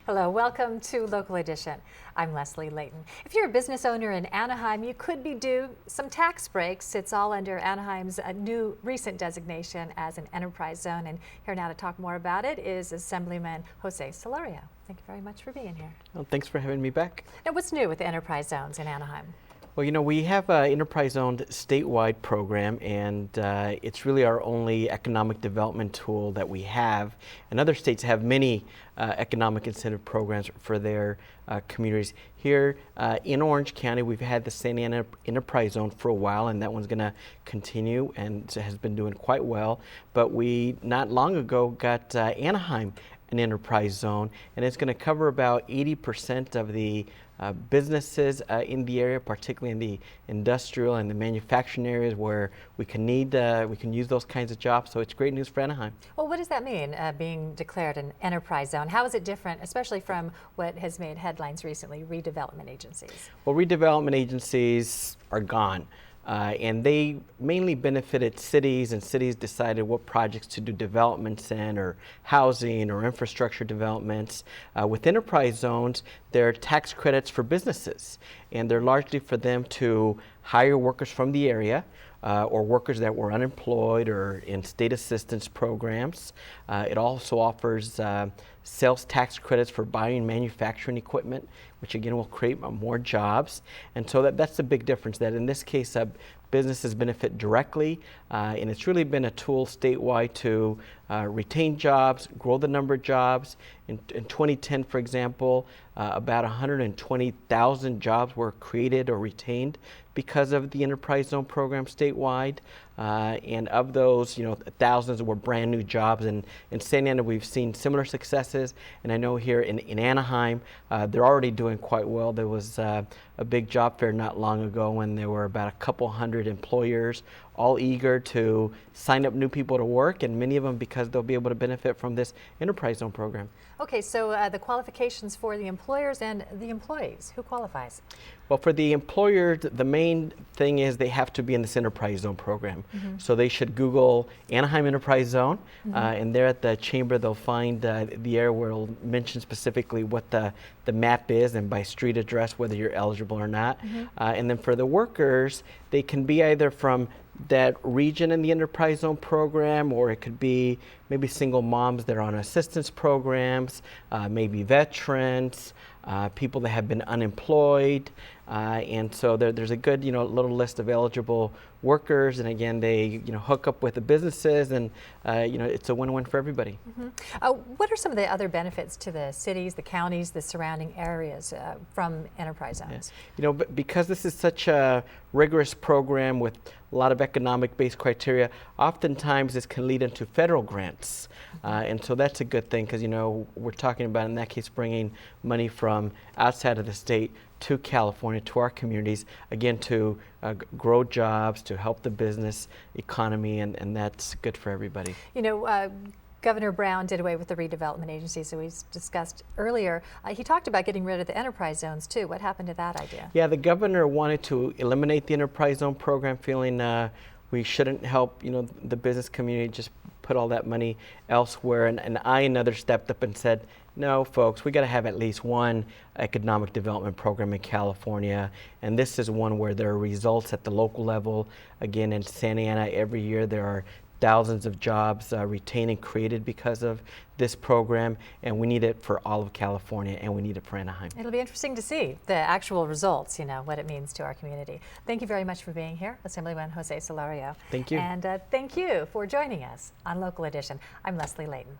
Hello, welcome to Local Edition. I'm Leslie Leyton. If you're a business owner in Anaheim, you could be due some tax breaks. It's all under Anaheim's new recent designation as an enterprise zone. And here now to talk more about it is Assemblyman Jose Solorio. Thank you very much for being here. Well, thanks for having me back. Now, what's new with the enterprise zones in Anaheim? Well, you know, we have an enterprise-owned statewide program, and it's really our only economic development tool that we have. And other states have many economic incentive programs for their communities. Here in Orange County, we've had the Santa Ana Enterprise Zone for a while, and that one's going to continue and has been doing quite well. But we, not long ago, got Anaheim an enterprise zone, and it's going to cover about 80% of the businesses in the area, particularly in the industrial and the manufacturing areas where we can use those kinds of jobs. So it's great news for Anaheim. Well, what does that mean, being declared an enterprise zone? How is it different, especially from what has made headlines recently, redevelopment agencies? Well, redevelopment agencies are gone. And they mainly benefited cities, and cities decided what projects to do developments in, or housing or infrastructure developments. With enterprise zones, they're tax credits for businesses, and they're largely for them to hire workers from the area or workers that were unemployed or in state assistance programs. It also offers sales tax credits for buying manufacturing equipment, which again will create more jobs. And so that's the big difference, that in this case businesses benefit directly, and it's really been a tool statewide to retain jobs, grow the number of jobs. In 2010, for example, about 120,000 jobs were created or retained because of the enterprise zone program statewide. And of those, thousands were brand new jobs. And in Santa Ana, we've seen similar successes. And I know here in Anaheim, they're already doing quite well. There was a big job fair not long ago when there were about a couple hundred employers all eager to sign up new people to work, and many of them because they'll be able to benefit from this enterprise zone program. Okay, so the qualifications for the employers and the employees, who qualifies? Well, for the employers, the main thing is they have to be in this enterprise zone program. Mm-hmm. So they should Google Anaheim Enterprise Zone, mm-hmm. And there at the chamber they'll find the area where it'll mention specifically what the map is, and by street address whether you're eligible or not. Mm-hmm. And then for the workers, they can be either from that region in the enterprise zone program, or it could be maybe single moms that are on assistance programs, maybe veterans, people that have been unemployed, and so there's a good little list of eligible workers, and again they hook up with the businesses, and it's a win-win for everybody. Mm-hmm. What are some of the other benefits to the cities, the counties, the surrounding areas from enterprise zones? Yeah. Because this is such a rigorous program with a lot of economic-based criteria, oftentimes this can lead into federal grants. And so that's a good thing, because we're talking about, in that case, bringing money from outside of the state to California, to our communities, again to grow jobs, to help the business economy, and that's good for everybody. Governor Brown did away with the redevelopment agencies that we discussed earlier. He talked about getting rid of the enterprise zones too. What happened to that idea? Yeah, the governor wanted to eliminate the enterprise zone program, feeling we shouldn't help the business community, just put all that money elsewhere. And I and others stepped up and said, no, folks, we got to have at least one economic development program in California, and this is one where there are results at the local level. Again, in Santa Ana, every year there are thousands of jobs retained and created because of this program, and we need it for all of California, and we need it for Anaheim. It'll be interesting to see the actual results, what it means to our community. Thank you very much for being here, Assemblyman Jose Solorio. Thank you. And thank you for joining us on Local Edition. I'm Leslie Leyton.